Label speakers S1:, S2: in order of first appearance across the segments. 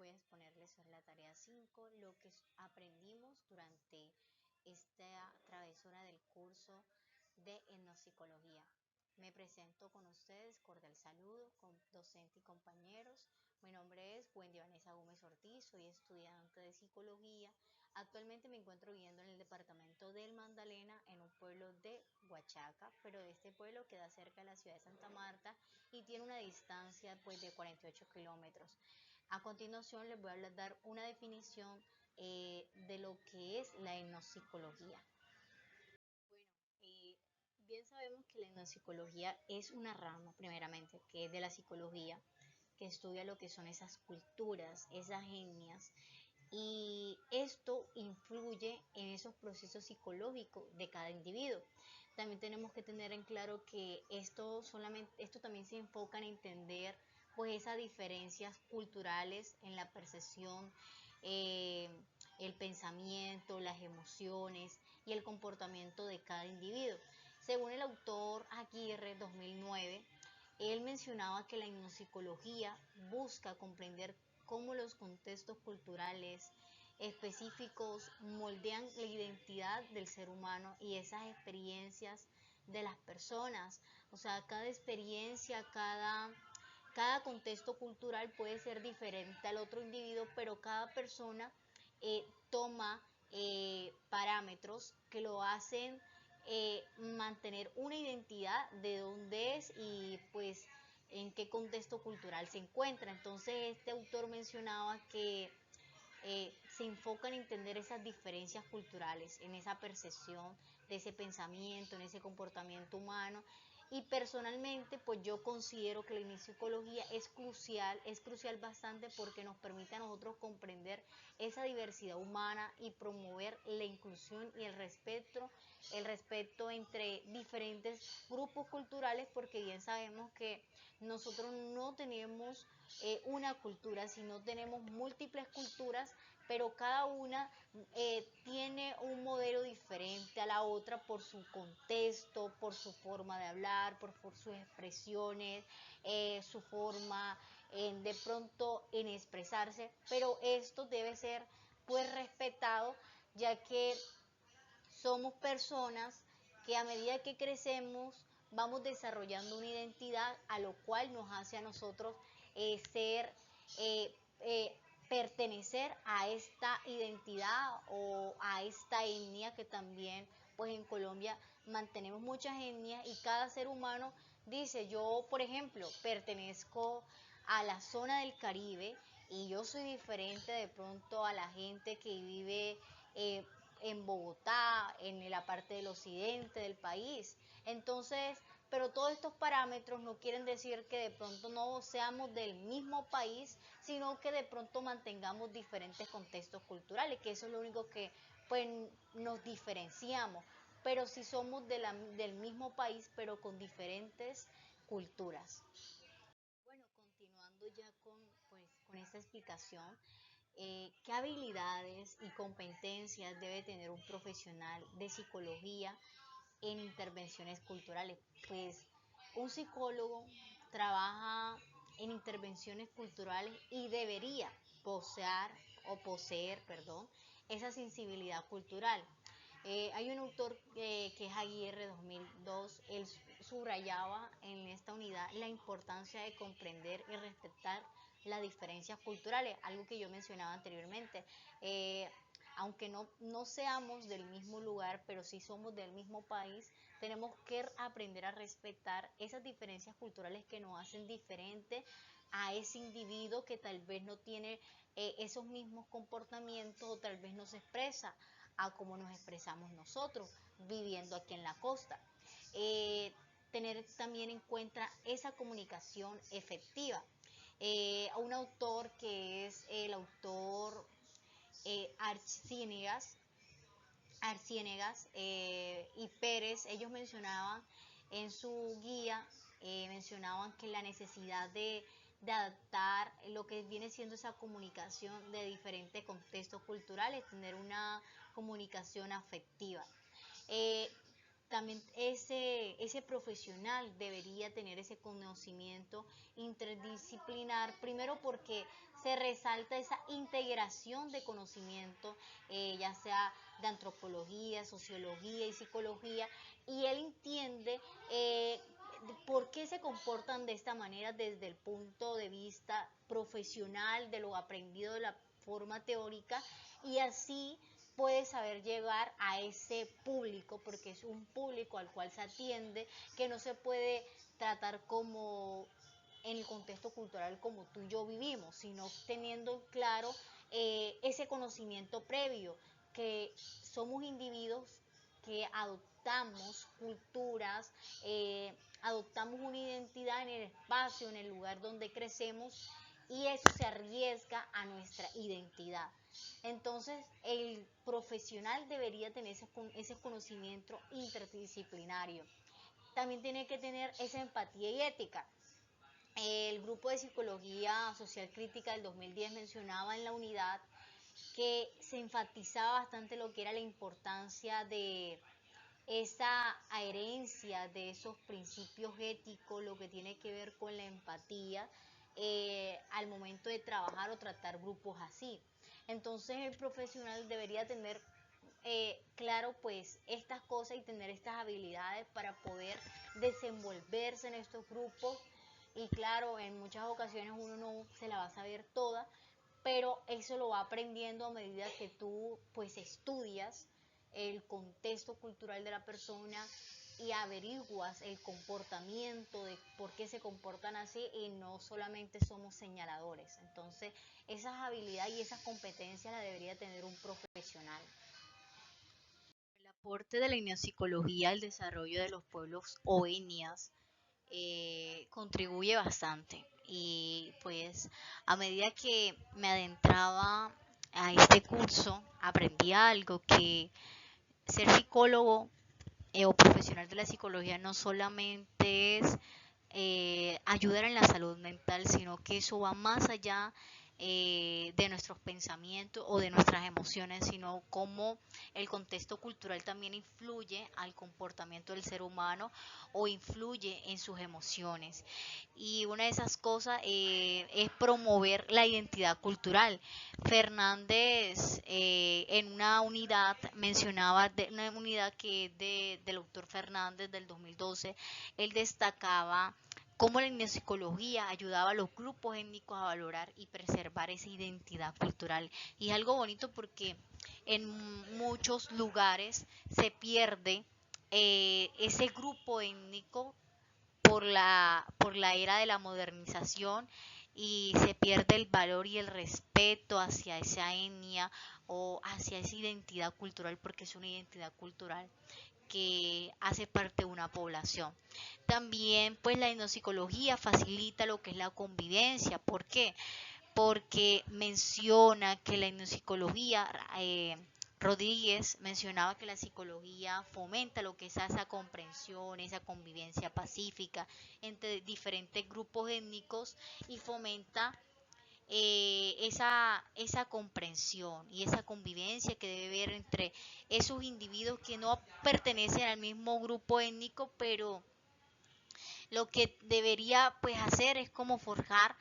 S1: voy a exponerles sobre la tarea 5 lo que aprendimos durante esta travesura del curso de etnopsicología. Me presento con ustedes, cordial saludo, con docente y compañeros. Mi nombre es Wendy Vanessa Gómez Ortiz, soy estudiante de psicología. Actualmente me encuentro viviendo en el departamento del Magdalena, en un pueblo de Huachaca, pero este pueblo queda cerca de la ciudad de Santa Marta y tiene una distancia de 48 kilómetros. A continuación les voy a dar una definición de lo que es la etnopsicología. Bueno, bien sabemos que la etnopsicología es una rama, primeramente, que es de la psicología, que estudia lo que son esas culturas, esas etnias, y esto influye en esos procesos psicológicos de cada individuo. También tenemos que tener en claro que esto también se enfoca en entender pues esas diferencias culturales en la percepción, el pensamiento, las emociones y el comportamiento de cada individuo. Según el autor Aguirre 2009, él mencionaba que la etnopsicología busca comprender cómo los contextos culturales específicos moldean la identidad del ser humano y esas experiencias de las personas. O sea, cada experiencia, cada contexto cultural puede ser diferente al otro individuo, pero cada persona toma parámetros que lo hacen mantener una identidad de dónde es y pues en qué contexto cultural se encuentra. Entonces este autor mencionaba que se enfoca en entender esas diferencias culturales, en esa percepción de ese pensamiento, en ese comportamiento humano. Y personalmente, pues yo considero que la psicología es crucial bastante porque nos permite a nosotros comprender esa diversidad humana y promover la inclusión y el respeto entre diferentes grupos culturales, porque bien sabemos que nosotros no tenemos una cultura, sino tenemos múltiples culturas, pero cada una tiene un modelo diferente a la otra por su contexto, por su forma de hablar, por sus expresiones, su forma de pronto en expresarse, pero esto debe ser pues respetado, ya que somos personas que a medida que crecemos vamos desarrollando una identidad a lo cual nos hace a nosotros ser pertenecer a esta identidad o a esta etnia, que también pues en Colombia mantenemos muchas etnias y cada ser humano dice: yo por ejemplo pertenezco a la zona del Caribe y yo soy diferente de pronto a la gente que vive en Bogotá, en la parte del occidente del país. Entonces, pero todos estos parámetros no quieren decir que de pronto no seamos del mismo país, sino que de pronto mantengamos diferentes contextos culturales, que eso es lo único que pues nos diferenciamos, pero sí somos del mismo país, pero con diferentes culturas. Bueno, continuando ya con esta explicación, ¿qué habilidades y competencias debe tener un profesional de psicología en intervenciones culturales? Pues un psicólogo trabaja en intervenciones culturales y debería poseer, esa sensibilidad cultural. Hay un autor que es Aguirre 2002, él subrayaba en esta unidad la importancia de comprender y respetar las diferencias culturales, algo que yo mencionaba anteriormente. Aunque no seamos del mismo lugar, pero sí somos del mismo país, tenemos que aprender a respetar esas diferencias culturales que nos hacen diferente a ese individuo que tal vez no tiene esos mismos comportamientos o tal vez no se expresa a como nos expresamos nosotros viviendo aquí en la costa. Tener también en cuenta esa comunicación efectiva. Un autor que es el autor Arciniegas y Pérez, ellos mencionaban en su guía, mencionaban que la necesidad de adaptar lo que viene siendo esa comunicación de diferentes contextos culturales, tener una comunicación afectiva. también ese profesional debería tener ese conocimiento interdisciplinar, primero porque se resalta esa integración de conocimiento, ya sea de antropología, sociología y psicología, y él entiende por qué se comportan de esta manera desde el punto de vista profesional, de lo aprendido de la forma teórica, y así puede saber llegar a ese público, porque es un público al cual se atiende, que no se puede tratar como en el contexto cultural como tú y yo vivimos, sino teniendo claro ese conocimiento previo, que somos individuos que adoptamos culturas, adoptamos una identidad en el espacio, en el lugar donde crecemos, y eso se arriesga a nuestra identidad. Entonces, el profesional debería tener ese conocimiento interdisciplinario. También tiene que tener esa empatía y ética. El grupo de psicología social crítica del 2010 mencionaba en la unidad que se enfatizaba bastante lo que era la importancia de esa herencia de esos principios éticos, lo que tiene que ver con la empatía, al momento de trabajar o tratar grupos así. Entonces el profesional debería tener claro pues estas cosas y tener estas habilidades para poder desenvolverse en estos grupos, y claro, en muchas ocasiones uno no se la va a saber toda, pero eso lo va aprendiendo a medida que tú pues estudias el contexto cultural de la persona y averiguas el comportamiento de por qué se comportan así, y no solamente somos señaladores. Entonces, esas habilidades y esas competencias las debería tener un profesional. El aporte de la etnopsicología al desarrollo de los pueblos o etnias contribuye bastante, y pues a medida que me adentraba a este curso aprendí algo, que ser psicólogo o profesional de la psicología no solamente es ayudar en la salud mental, sino que eso va más allá de nuestros pensamientos o de nuestras emociones, sino cómo el contexto cultural también influye al comportamiento del ser humano o influye en sus emociones. Y una de esas cosas es promover la identidad cultural. Fernández en una unidad mencionaba, de una unidad que es del autor Fernández del 2012, él destacaba cómo la etnopsicología ayudaba a los grupos étnicos a valorar y preservar esa identidad cultural. Y es algo bonito porque en muchos lugares se pierde ese grupo étnico por la era de la modernización, y se pierde el valor y el respeto hacia esa etnia o hacia esa identidad cultural, porque es una identidad cultural que hace parte de una población. También pues la etnopsicología facilita lo que es la convivencia. ¿Por qué? Porque menciona que la etnopsicología, Rodríguez mencionaba que la psicología fomenta lo que es esa comprensión, esa convivencia pacífica entre diferentes grupos étnicos, y fomenta esa comprensión y esa convivencia que debe haber entre esos individuos que no pertenecen al mismo grupo étnico, pero lo que debería pues hacer es como forjar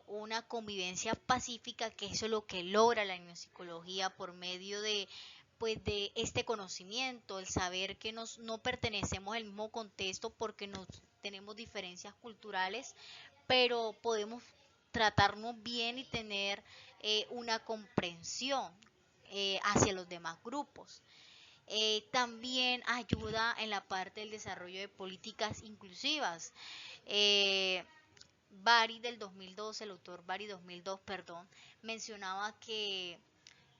S1: una convivencia pacífica, que eso es lo que logra la etnopsicología por medio de pues de este conocimiento, el saber que no pertenecemos al mismo contexto porque nos tenemos diferencias culturales, pero podemos tratarnos bien y tener una comprensión hacia los demás grupos. También ayuda en la parte del desarrollo de políticas inclusivas. Eh, Bari del 2012, el autor Bari 2002, perdón, mencionaba que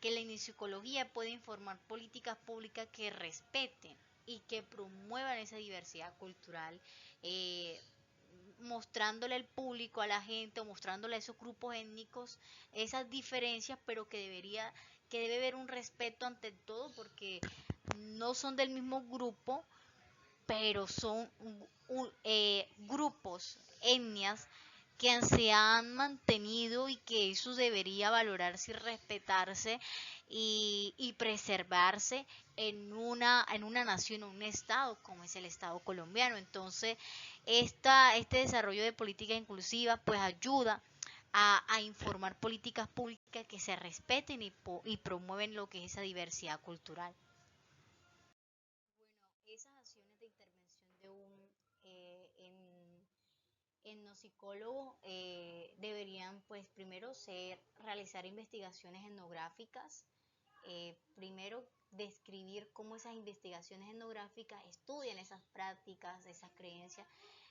S1: la etnopsicología puede informar políticas públicas que respeten y que promuevan esa diversidad cultural, eh, mostrándole al público, a la gente, o mostrándole a esos grupos étnicos esas diferencias, pero que debe haber un respeto ante todo, porque no son del mismo grupo, pero son grupos, etnias que se han mantenido, y que eso debería valorarse y respetarse, y preservarse en una nación, en un estado como es el Estado colombiano. Entonces, este desarrollo de política inclusiva pues ayuda a informar políticas públicas que se respeten y promueven lo que es esa diversidad cultural. Bueno, esas acciones de intervención de un etnopsicólogo deberían, pues, primero realizar investigaciones etnográficas, primero describir cómo esas investigaciones etnográficas estudian esas prácticas, esas creencias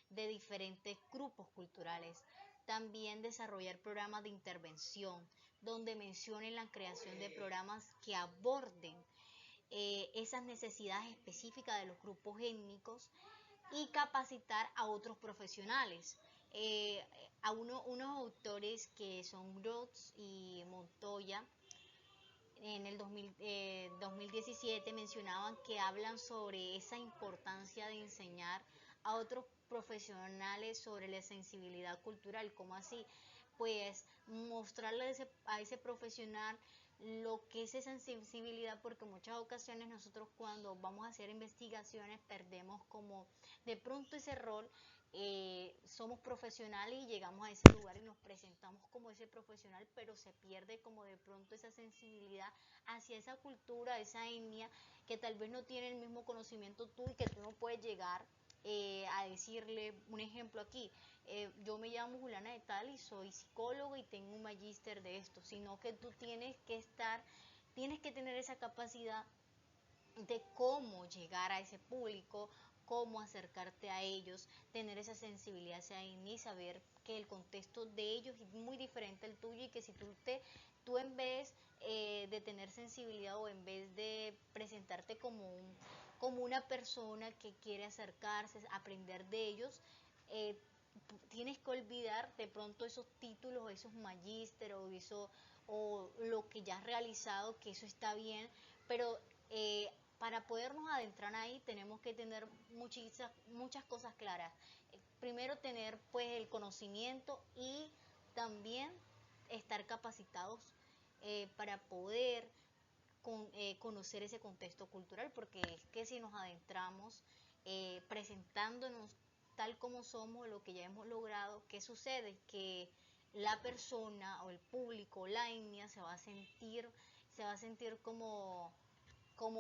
S1: de diferentes grupos culturales. También desarrollar programas de intervención donde mencionen la creación de programas que aborden esas necesidades específicas de los grupos étnicos y capacitar a otros profesionales. Eh, unos autores que son Gross y Montoya en el 2017 mencionaban que hablan sobre esa importancia de enseñar a otros profesionales sobre la sensibilidad cultural. ¿Cómo así? Pues mostrarle a ese profesional lo que es esa sensibilidad, porque en muchas ocasiones nosotros cuando vamos a hacer investigaciones perdemos como de pronto ese rol. Somos profesionales y llegamos a ese lugar y nos presentamos como ese profesional, pero se pierde como de pronto esa sensibilidad hacia esa cultura, esa etnia, que tal vez no tiene el mismo conocimiento tú y que tú no puedes llegar a decirle, un ejemplo aquí, yo me llamo Juliana de Tal y soy psicóloga y tengo un magíster de esto, sino que tú tienes que tener esa capacidad de cómo llegar a ese público, cómo acercarte a ellos, tener esa sensibilidad hacia ellos y saber que el contexto de ellos es muy diferente al tuyo y que si tú en vez de tener sensibilidad o en vez de presentarte como una persona que quiere acercarse, aprender de ellos, eh, tienes que olvidar de pronto esos títulos, esos magíster o lo que ya has realizado, que eso está bien, pero para podernos adentrar ahí tenemos que tener muchas cosas claras. Primero tener pues el conocimiento y también estar capacitados para poder conocer ese contexto cultural, porque es que si nos adentramos presentándonos tal como somos, lo que ya hemos logrado, ¿qué sucede? Que la persona o el público, la etnia, se va a sentir como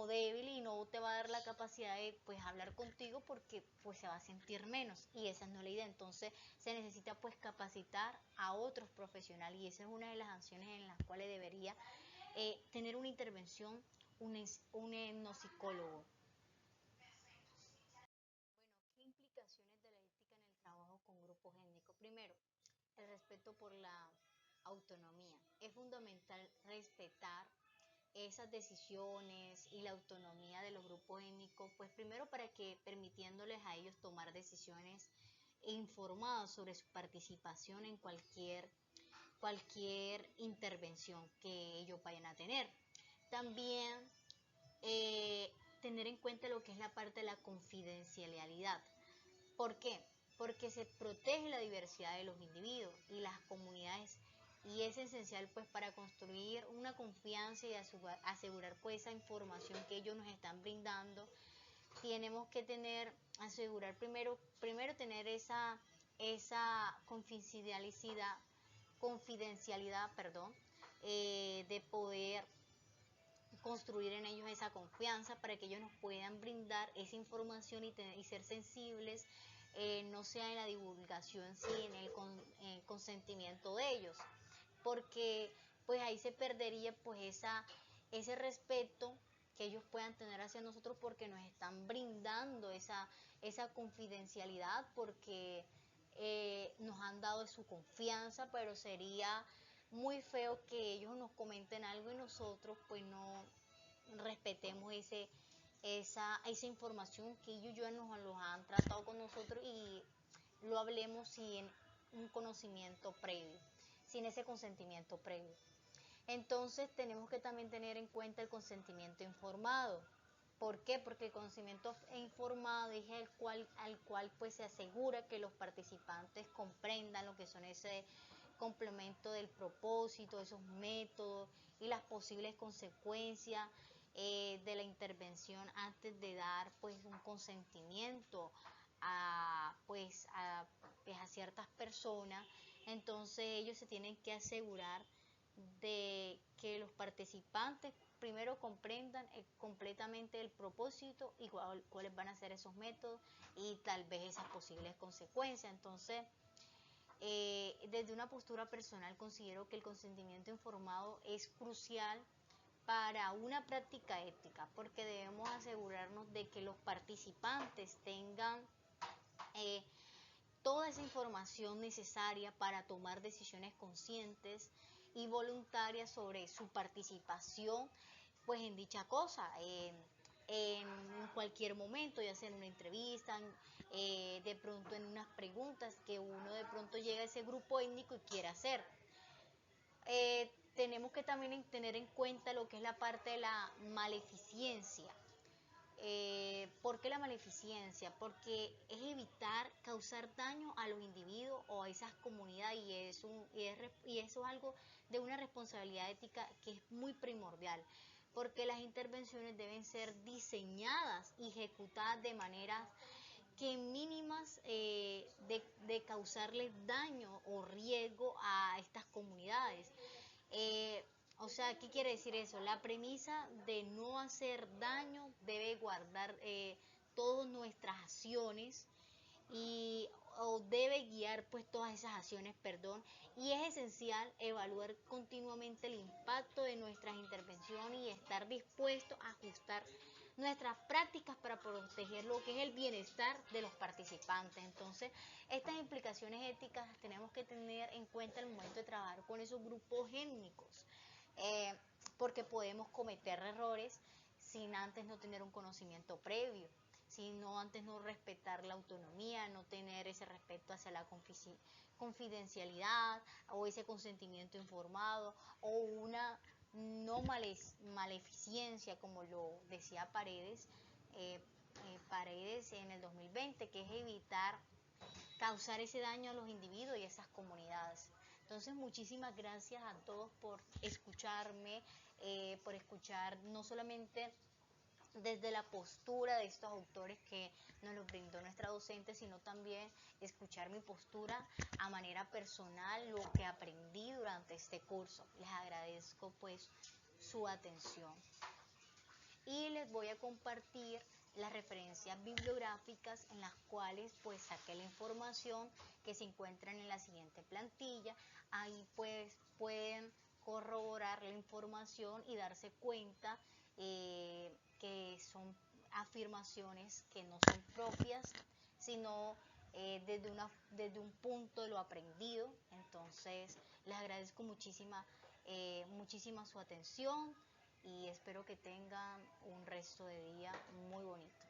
S1: débil y no te va a dar la capacidad de pues hablar contigo porque pues se va a sentir menos y esa no es la idea. Entonces se necesita pues capacitar a otros profesionales y esa es una de las acciones en las cuales debería tener una intervención un etnopsicólogo. ¿Qué implicaciones de la ética en el trabajo con grupos étnicos? Primero, el respeto por la autonomía. Es fundamental respetar esas decisiones y la autonomía de los grupos étnicos, pues primero para que permitiéndoles a ellos tomar decisiones informadas sobre su participación en cualquier intervención que ellos vayan a tener. También eh, tener en cuenta lo que es la parte de la confidencialidad. ¿Por qué? Porque se protege la diversidad de los individuos y las comunidades y es esencial pues para construir una confianza y asegurar pues esa información que ellos nos están brindando. Tenemos que asegurar primero tener esa confidencialidad, perdón, de poder construir en ellos esa confianza para que ellos nos puedan brindar esa información y ser sensibles, no sea en la divulgación, sí en el consentimiento de ellos, porque pues ahí se perdería pues ese respeto que ellos puedan tener hacia nosotros porque nos están brindando esa confidencialidad, porque nos han dado su confianza, pero sería muy feo que ellos nos comenten algo y nosotros pues no respetemos esa información que ellos ya nos los han tratado con nosotros y lo hablemos sin un conocimiento previo, sin ese consentimiento previo. Entonces tenemos que también tener en cuenta el consentimiento informado. ¿Por qué? Porque el conocimiento informado es al cual pues se asegura que los participantes comprendan lo que son complemento del propósito, esos métodos y las posibles consecuencias de la intervención antes de dar pues un consentimiento a ciertas personas. Entonces ellos se tienen que asegurar de que los participantes primero comprendan completamente el propósito y cuáles van a ser esos métodos y tal vez esas posibles consecuencias. Entonces, desde una postura personal considero que el consentimiento informado es crucial para una práctica ética, porque debemos asegurarnos de que los participantes tengan eh, toda esa información necesaria para tomar decisiones conscientes y voluntarias sobre su participación pues en dicha cosa, en cualquier momento, ya sea en una entrevista, de pronto en unas preguntas que uno de pronto llega a ese grupo étnico y quiere hacer. Tenemos que también tener en cuenta lo que es la parte de la maleficencia. ¿Por qué la maleficencia? Porque es evitar causar daño a los individuos o a esas comunidades y eso es algo de una responsabilidad ética que es muy primordial, porque las intervenciones deben ser diseñadas y ejecutadas de maneras que mínimas de causarles daño o riesgo a estas comunidades. Eh, o sea, ¿qué quiere decir eso? La premisa de no hacer daño debe guardar todas nuestras acciones y o debe guiar pues todas esas acciones, perdón, y es esencial evaluar continuamente el impacto de nuestras intervenciones y estar dispuestos a ajustar nuestras prácticas para proteger lo que es el bienestar de los participantes. Entonces, estas implicaciones éticas las tenemos que tener en cuenta al momento de trabajar con esos grupos étnicos, eh, porque podemos cometer errores sin antes no tener un conocimiento previo, sino antes no respetar la autonomía, no tener ese respeto hacia la confidencialidad o ese consentimiento informado o una no maleficencia, como lo decía Paredes en el 2020, que es evitar causar ese daño a los individuos y a esas comunidades. Entonces, muchísimas gracias a todos por escucharme, por escuchar no solamente desde la postura de estos autores que nos los brindó nuestra docente, sino también escuchar mi postura a manera personal, lo que aprendí durante este curso. Les agradezco pues su atención. Y les voy a compartir las referencias bibliográficas en las cuales pues saqué la información que se encuentran en la siguiente plantilla. Ahí pues pueden corroborar la información y darse cuenta que son afirmaciones que no son propias, sino desde un punto de lo aprendido. Entonces, les agradezco muchísima su atención y espero que tengan un resto de día muy bonito.